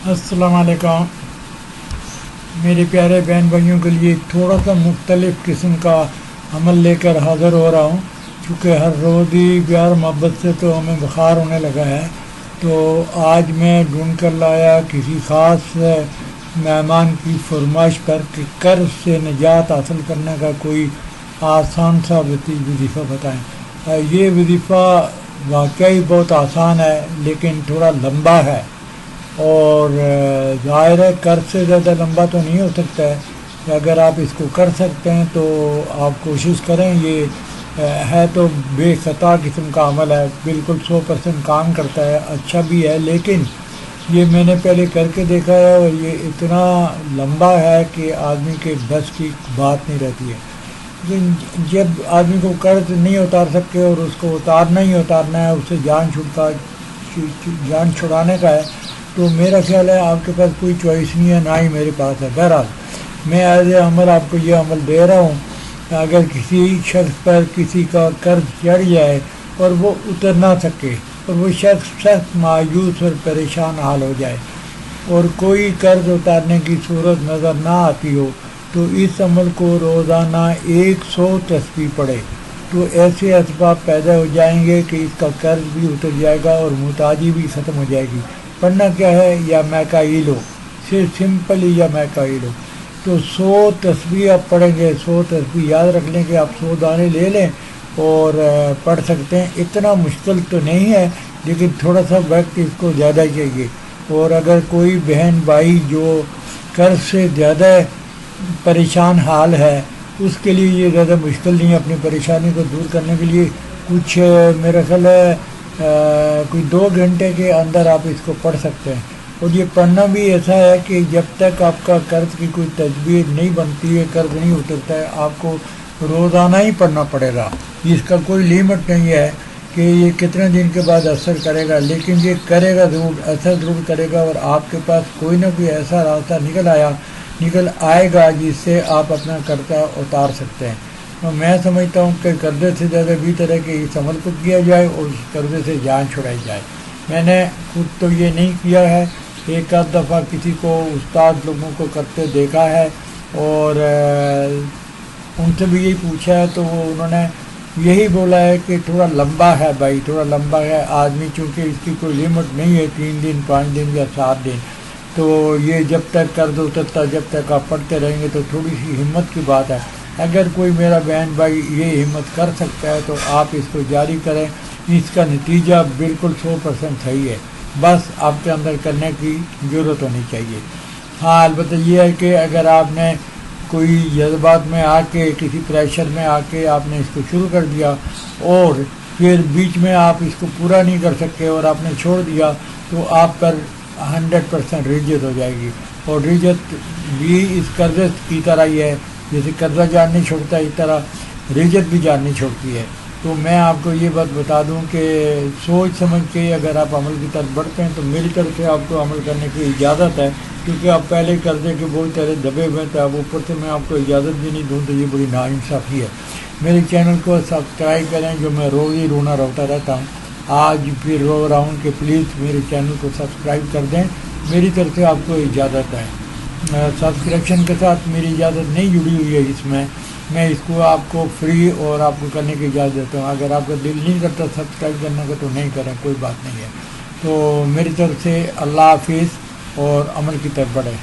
अस्सलाम वालेकुम। मेरे प्यारे बहन भाइयों के लिए थोड़ा सा मुख्तलिफ़ किस्म का अमल लेकर हाज़िर हो रहा हूँ, क्योंकि हर रोज़ ही प्यार मोहब्बत से तो हमें बुखार होने लगा है। तो आज मैं ढूंढ कर लाया किसी ख़ास मेहमान की फरमाइश पर कि कर्ज़ से निजात हासिल करने का कोई आसान सा वजीफ़ा बताएं। ये वजीफ़ा वाकई बहुत आसान है, लेकिन थोड़ा लंबा है और ज़ाहिर है कर्ज से ज़्यादा लंबा तो नहीं हो सकता है। अगर आप इसको कर सकते हैं तो आप कोशिश करें। ये है तो बेखता किस्म का अमल है, बिल्कुल 100% काम करता है, अच्छा भी है, लेकिन ये मैंने पहले करके देखा है और ये इतना लंबा है कि आदमी के बस की बात नहीं रहती है। लेकिन जब आदमी को कर्ज नहीं उतार सकते और उसको उतारना ही उतारना है, उससे जान छुड़ाने का है, तो मेरा ख्याल है आपके पास कोई चॉइस नहीं है, ना ही मेरे पास है। बहरहाल मैं एज ए अमल आपको ये अमल दे रहा हूँ। अगर किसी शख्स पर किसी का कर्ज चढ़ जाए और वो उतर ना सके और वो शख्स सख्त मायूस और परेशान हाल हो जाए और कोई कर्ज उतारने की सूरत नज़र ना आती हो, तो इस अमल को रोज़ाना 100 तस्बीह पढ़े तो ऐसे असबाब पैदा हो जाएंगे कि इसका कर्ज भी उतर जाएगा और मुताजी भी ख़त्म हो जाएगी। पढ़ना क्या है, या मैकाइलो, सिर्फ सिंपल ही या मैकाइलो। तो 100 तस्बीह आप पढ़ेंगे, 100 तस्बीह याद रख लें कि आप 100 दाने ले लें और पढ़ सकते हैं। इतना मुश्किल तो नहीं है, लेकिन थोड़ा सा वक्त इसको ज़्यादा चाहिए। और अगर कोई बहन भाई जो कर्ज से ज़्यादा परेशान हाल है, उसके लिए ये ज़्यादा मुश्किल नहीं है। अपनी परेशानी को दूर करने के लिए कुछ मेरा ख्याल है कोई 2 घंटे के अंदर आप इसको पढ़ सकते हैं। और ये पढ़ना भी ऐसा है कि जब तक आपका कर्ज की कोई तजवीज़ नहीं बनती है, कर्ज नहीं उतरता है, आपको रोज़ाना ही पढ़ना पड़ेगा। इसका कोई लिमिट नहीं है कि ये कितने दिन के बाद असर करेगा, लेकिन ये करेगा ज़रूर, असर ज़रूर करेगा। और आपके पास कोई ना कोई ऐसा रास्ता निकल आएगा जिससे आप अपना कर्जा उतार सकते हैं। तो मैं समझता हूँ कि कर्जे से ज़्यादा बेहतर है कि इस अमल को किया जाए और उस कर्जे से जान छुड़ाई जाए। मैंने खुद तो ये नहीं किया है, एक आध दफ़ा किसी को उस्ताद लोगों को करते देखा है और उनसे भी यही पूछा है, तो उन्होंने यही बोला है कि थोड़ा लंबा है भाई, थोड़ा लंबा है। आदमी चूँकि इसकी कोई लिमिट नहीं है, 3 दिन 5 दिन या 7 दिन, तो ये जब तक कर्ज उतरता, जब तक आप पढ़ते रहेंगे, तो थोड़ी सी हिम्मत की बात है। अगर कोई मेरा बहन भाई ये हिम्मत कर सकता है तो आप इसको जारी करें। इसका नतीजा बिल्कुल 100% सही है, बस आपके अंदर करने की ज़रूरत होनी चाहिए। हाँ, अलबत्ता ये है कि अगर आपने कोई जज्बात में आके, किसी प्रेशर में आके आपने इसको शुरू कर दिया और फिर बीच में आप इसको पूरा नहीं कर सके और आपने छोड़ दिया, तो आप पर 100% रिजत हो जाएगी। और रिजत भी इस कर्ज की तरह ही है, जैसे कर्जा जान नहीं छोड़ता, इस तरह रिजत भी जान नहीं छोड़ती है। तो मैं आपको ये बात बता दूं कि सोच समझ के अगर आप अमल की तरफ बढ़ते हैं तो मेरी तरफ से आपको अमल करने की इजाज़त है, क्योंकि आप पहले कर्जे के बोझ तरह दबे हुए थे। अब ऊपर से मैं आपको इजाज़त भी नहीं दूँ तो ये बड़ी नाइंसाफ़ी है। मेरे चैनल को सब्सक्राइब करें, जो मैं रोज़ ही रोना रोता रहता हूँ। आज फिर रो रहा हूँ कि प्लीज़ मेरे चैनल को सब्सक्राइब कर दें, मेरी तरफ से आपको इजाज़त है। सब्सक्रिप्शन के साथ मेरी इजाज़त नहीं जुड़ी हुई है इसमें, मैं इसको आपको फ्री और आपको करने की इजाज़त देता हूँ। अगर आपका दिल नहीं करता सब्सक्राइब करने का तो नहीं करें, कोई बात नहीं है। तो मेरी तरफ से अल्लाह हाफिज़ और अमल की तरफ बढ़े।